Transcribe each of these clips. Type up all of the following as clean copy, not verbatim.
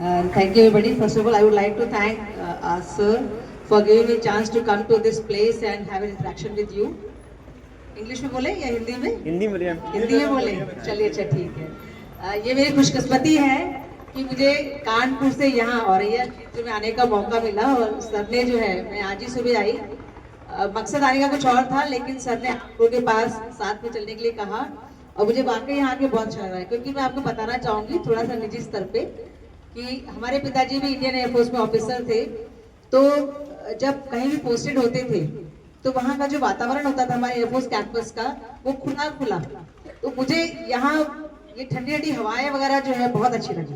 Thank you, everybody. First of all, I would like to thank our sir for giving me a chance to come to this place and have an interaction with you. English में बोले या हिंदी में? हिंदी में हिंदी में बोले, चलिए अच्छा ठीक है। ये मेरी खुशकिस्मती है कि मुझे कानपुर से यहाँ औरैया क्षेत्र में आने का मौका मिला और सर ने जो है, मैं आज ही सुबह आई, मकसद आने का कुछ और था, लेकिन सर ने आप लोगों के पास साथ में चलने के लिए कहा और मुझे वाकई यहाँ आके बहुत अच्छा लग रहा है, क्योंकि मैं आपको बताना चाहूँगी थोड़ा सा निजी स्तर पे कि हमारे पिताजी भी इंडियन एयरफोर्स में ऑफिसर थे। तो जब कहीं भी पोस्टेड होते थे तो वहाँ का जो वातावरण होता था हमारे एयरफोर्स कैंपस का, वो खुला खुला, तो मुझे यहाँ ये ठंडी ठंडी हवाएं वगैरह जो है बहुत अच्छी लगी।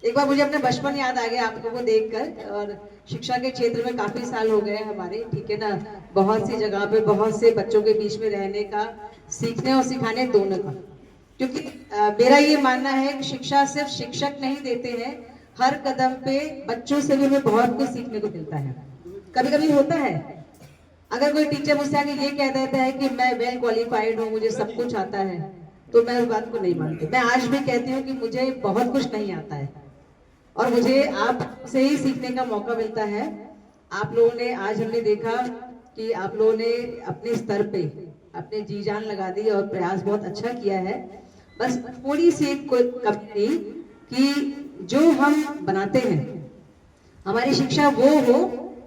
एक बार मुझे अपना बचपन याद आ गया आपको वो देखकर, और शिक्षा के क्षेत्र में काफी साल हो गए हमारे, ठीक है ना, बहुत सी जगह पे बहुत से बच्चों के बीच में रहने का, सीखने और सिखाने दोनों का, क्योंकि मेरा ये मानना है कि शिक्षा सिर्फ शिक्षक नहीं देते हैं, हर कदम पे बच्चों से भी हमें बहुत कुछ सीखने को मिलता है। कभी कभी होता है अगर कोई टीचर मुझसे आके ये कह देता है कि मैं वेल क्वालिफाइड हूँ, मुझे सब कुछ आता है, तो मैं उस बात को नहीं मानती। मैं आज भी कहती हूँ कि मुझे बहुत कुछ नहीं आता है और मुझे आपसे ही सीखने का मौका मिलता है। आप लोगों ने, आज हमने देखा कि आप लोगों ने अपने स्तर पे अपने जी जान लगा दी और प्रयास बहुत अच्छा किया है। बस थोड़ी सी एक कमी कि जो हम बनाते हैं हमारी शिक्षा वो हो,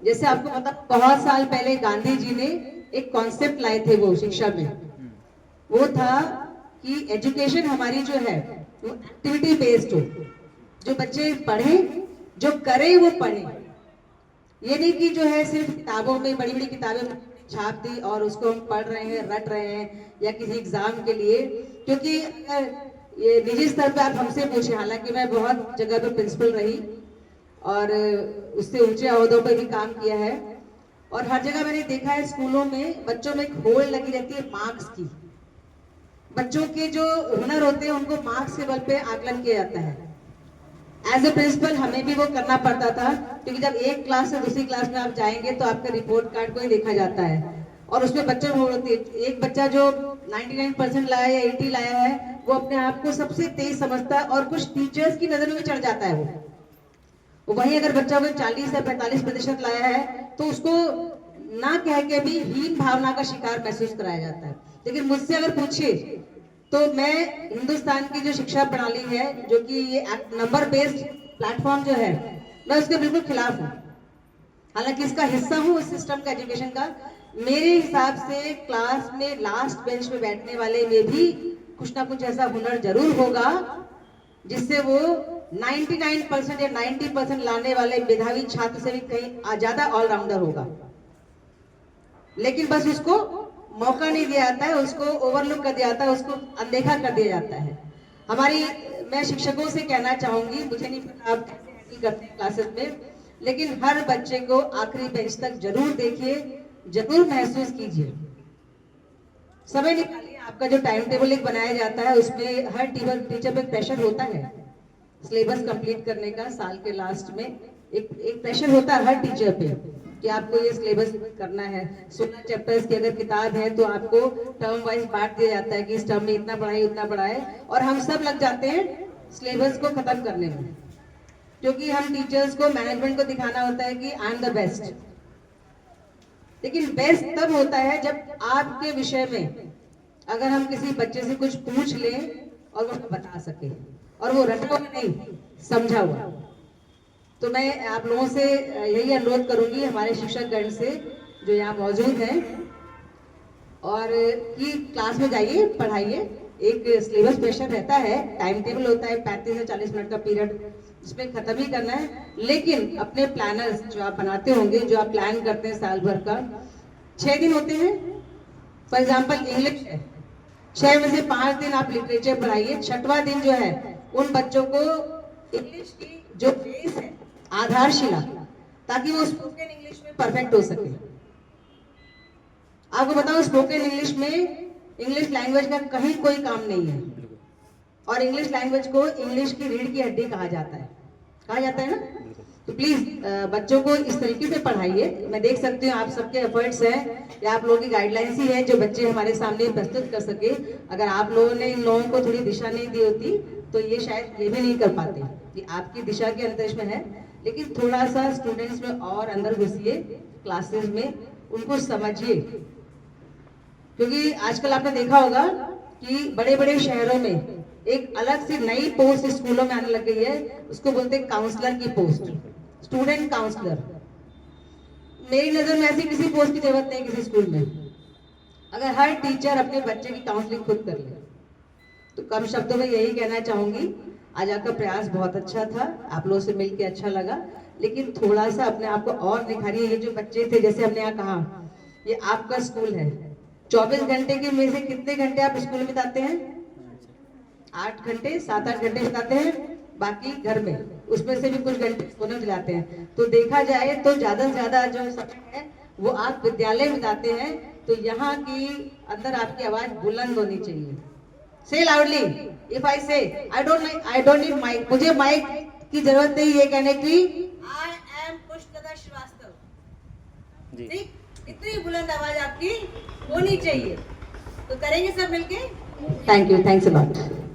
जैसे आपको पता बहुत साल पहले गांधी जी ने एक कॉन्सेप्ट लाए थे वो शिक्षा में, वो था कि एजुकेशन हमारी जो है वो एक्टिविटी बेस्ड हो, जो बच्चे पढ़े, जो करे वो पढ़े। ये नहीं कि जो है सिर्फ किताबों में बड़ी बड़ी किताबें छाप दी और उसको हम पढ़ रहे हैं, रट रहे हैं या किसी एग्जाम के लिए। क्योंकि ये निजी स्तर पे आप हमसे पूछे, हालांकि मैं बहुत जगह पे प्रिंसिपल रही और उससे ऊंचे ओहदों पर भी काम किया है, और हर जगह मैंने देखा है स्कूलों में बच्चों में एक होड़ लगी रहती है मार्क्स की। बच्चों के जो हुनर होते हैं उनको मार्क्स के बल पे आकलन किया जाता है। एज ए प्रिंसिपल हमें भी वो करना पड़ता था, क्योंकि जब एक क्लास से दूसरी क्लास में आप जाएंगे तो आपका रिपोर्ट कार्ड को ही देखा जाता है और उसमें बच्चों में होती है। एक बच्चा जो 99% लाया या 80 लाया है वो अपने आप को सबसे तेज समझता है और कुछ टीचर्स की नजर में भी चढ़ जाता है वो। वहीं अगर बच्चा को 40 या 45% लाया है तो उसको ना कह के भी हीन भावना का शिकार महसूस कराया जाता है। लेकिन मुझसे अगर पूछिए तो मैं हिंदुस्तान की जो शिक्षा प्रणाली है, जो कि ये नंबर बेस्ड प्लेटफॉर्म जो है, मैं उसके बिल्कुल खिलाफ हूँ। हालांकि इसका हिस्सा हूँ इस सिस्टम का, एजुकेशन का। मेरे हिसाब से क्लास में लास्ट बेंच में बैठने वाले में भी कुछ ना कुछ ऐसा हुनर जरूर होगा जिससे वो 99% या 90% लाने वाले मेधावी छात्र से भी कहीं ज्यादा ऑलराउंडर होगा। लेकिन बस उसको मौका नहीं दिया जाता है, उसको ओवरलुक कर दिया जाता है, उसको अनदेखा कर दिया जाता है। मैं शिक्षकों से कहना चाहूंगी, मुझे नहीं पता आप कैसे हैंडल करते हैं क्लासेस में, लेकिन हर बच्चे को आखिरी बेंच तक जरूर देखिए, जरूर महसूस कीजिए, समय निकालिए। आपका जो टाइम टेबल एक बनाया जाता है उसमें हर टीचर पे प्रेशर होता है सिलेबस कंप्लीट करने का। साल के लास्ट में एक प्रेशर होता है हर टीचर पे कि आपको ये सिलेबस करना है। 16 चैप्टर्स की अगर किताब है तो आपको टर्म वाइज बांट दिया जाता है कि इस टर्म में इतना पढ़ाई उतना पढ़ाए, और हम सब लग जाते हैं सिलेबस को खत्म करने में, क्योंकि हम टीचर्स को, मैनेजमेंट को दिखाना होता है कि आई एम द बेस्ट। लेकिन बेस्ट तब होता है जब आपके विषय में अगर हम किसी बच्चे से कुछ पूछ लें और वो बता सके, और वो रटा हुआ नहीं, समझा हुआ। तो मैं आप लोगों से यही अनुरोध करूंगी, हमारे शिक्षकगण से जो यहाँ मौजूद हैं, और कि क्लास में जाइए, पढ़ाइए। एक सिलेबस प्रेशर रहता है, टाइम टेबल होता है 35 से 40 मिनट का पीरियड, जिसमें खत्म ही करना है। लेकिन अपने प्लानर्स जो आप बनाते होंगे, जो आप प्लान करते हैं साल भर का, 6 दिन होते हैं। फॉर एग्जाम्पल इंग्लिश है, 6 में से 5 दिन आप लिटरेचर पढ़ाइए। 6वां दिन जो है उन बच्चों को इंग्लिश की जो बेस है, आधारशिला, ताकि वो स्पोकन इंग्लिश में परफेक्ट हो सके। आपको बताओ स्पोकन इंग्लिश में इंग्लिश लैंग्वेज का कहीं कोई काम नहीं है, और इंग्लिश लैंग्वेज को इंग्लिश की रीढ़ की हड्डी कहा जाता है ना। तो प्लीज बच्चों को इस तरीके से पढ़ाइए। मैं देख सकती हूँ आप सबके एफर्ट्स हैं, या आप लोगों की गाइडलाइंस ही है जो बच्चे हमारे सामने प्रस्तुत कर सके। अगर आप लोगों ने इन लोगों को थोड़ी दिशा नहीं दी होती तो ये शायद ये भी नहीं कर पाते कि आपकी दिशा के अंतरिक्ष में है, लेकिन थोड़ा सा स्टूडेंट्स में और अंदर घुसिए क्लासेस में, उनको समझिए। क्योंकि आजकल आपने देखा होगा कि बड़े बड़े शहरों में एक अलग सी नई पोस्ट स्कूलों में आने लग गई है, उसको बोलते हैं काउंसलर की पोस्ट, स्टूडेंट काउंसलर। मेरी नजर में ऐसी किसी पोस्ट की जरूरत नहीं किसी स्कूल में। अगर हर टीचर अपने बच्चे की काउंसलिंग खुद कर ले, तो कम शब्दों में यही कहना चाहूंगी, आज आपका प्रयास बहुत अच्छा था, आप लोगों से मिलकर अच्छा लगा, लेकिन थोड़ा सा अपने आप को और निखारिए। ये जो बच्चे थे, जैसे हमने यहाँ कहा, ये आपका स्कूल है। 24 घंटे के में से कितने घंटे आप स्कूल में बिताते हैं? 8 घंटे, 7-8 घंटे बिताते हैं, बाकी घर में, उसमें से भी कुछ घंटे स्कूल में बिताते हैं। तो देखा जाए तो ज्यादा से ज्यादा जो समय है वो आप विद्यालय में बिताते हैं। तो यहाँ की अंदर आपकी आवाज बुलंद होनी चाहिए। से लाउडली, इफ आई से आई डोंट नीड माइक, मुझे माइक की जरूरत नहीं ये कहने की, आई एम पुष्पलता श्रीवास्तव। ठीक, इतनी बुलंद आवाज आपकी होनी चाहिए। तो करेंगे सब मिलके। Thank you, thanks a lot.